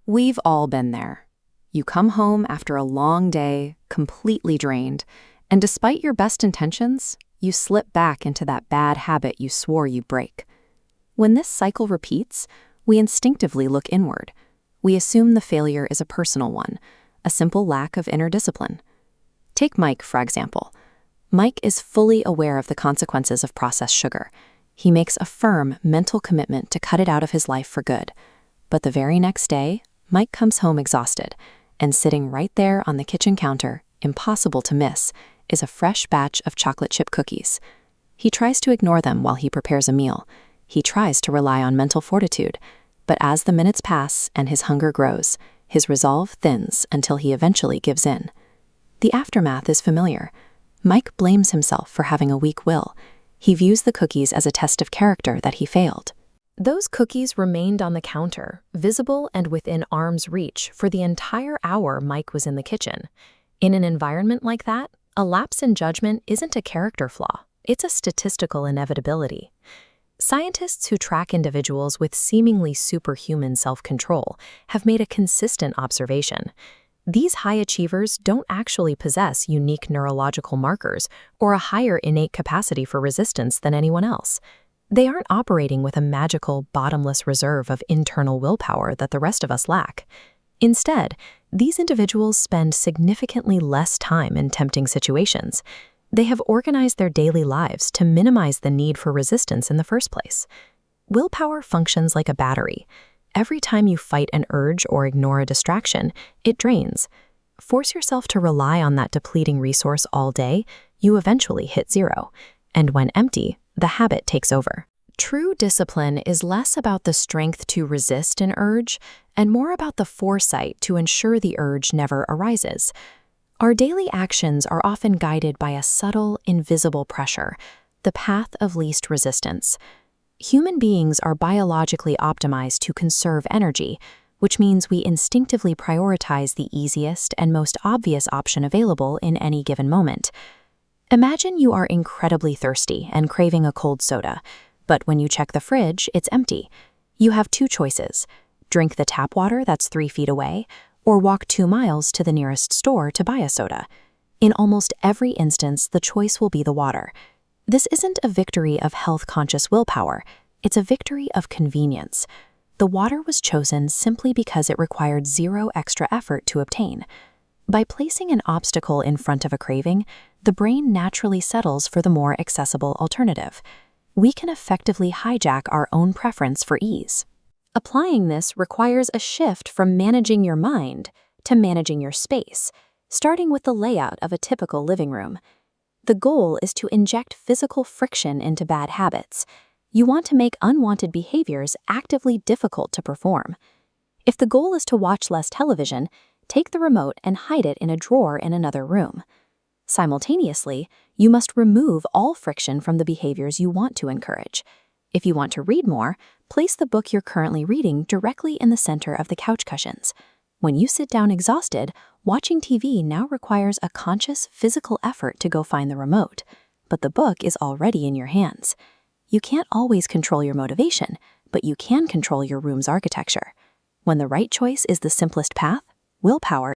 We've all been there. You come home after a long day, completely drained, and despite your best intentions, you slip back into that bad habit you swore you'd break. When this cycle repeats, we instinctively look inward. We assume the failure is a personal one, a simple lack of inner discipline. Take Mike, for example. Mike is fully aware of the consequences of processed sugar. He makes a firm mental commitment to cut it out of his life for good. But the very next day, Mike comes home exhausted, and sitting right there on the kitchen counter, impossible to miss, is a fresh batch of chocolate chip cookies. He tries to ignore them while he prepares a meal. He tries to rely on mental fortitude. But as the minutes pass and his hunger grows, his resolve thins until he eventually gives in. The aftermath is familiar. Mike blames himself for having a weak will. He views the cookies as a test of character that he failed. Those cookies remained on the counter, visible and within arm's reach, for the entire hour Mike was in the kitchen. In an environment like that, a lapse in judgment isn't a character flaw, it's a statistical inevitability. Scientists who track individuals with seemingly superhuman self-control have made a consistent observation. These high achievers don't actually possess unique neurological markers or a higher innate capacity for resistance than anyone else. They aren't operating with a magical, bottomless reserve of internal willpower that the rest of us lack. Instead, these individuals spend significantly less time in tempting situations. They have organized their daily lives to minimize the need for resistance in the first place. Willpower functions like a battery. Every time you fight an urge or ignore a distraction, it drains. Force yourself to rely on that depleting resource all day, you eventually hit zero. And when empty, the habit takes over. True discipline is less about the strength to resist an urge and more about the foresight to ensure the urge never arises. Our daily actions are often guided by a subtle, invisible pressure, the path of least resistance. Human beings are biologically optimized to conserve energy, which means we instinctively prioritize the easiest and most obvious option available in any given moment. Imagine you are incredibly thirsty and craving a cold soda, but when you check the fridge, it's empty. You have two choices: drink the tap water that's 3 feet away, or walk 2 miles to the nearest store to buy a soda. In almost every instance, the choice will be the water. This isn't a victory of health-conscious willpower, it's a victory of convenience. The water was chosen simply because it required zero extra effort to obtain. By placing an obstacle in front of a craving, the brain naturally settles for the more accessible alternative. We can effectively hijack our own preference for ease. Applying this requires a shift from managing your mind to managing your space, starting with the layout of a typical living room. The goal is to inject physical friction into bad habits. You want to make unwanted behaviors actively difficult to perform. If the goal is to watch less television, take the remote and hide it in a drawer in another room. Simultaneously, you must remove all friction from the behaviors you want to encourage. If you want to read more, place the book you're currently reading directly in the center of the couch cushions. When you sit down exhausted, watching TV now requires a conscious physical effort to go find the remote, but the book is already in your hands. You can't always control your motivation, but you can control your room's architecture. When the right choice is the simplest path, willpower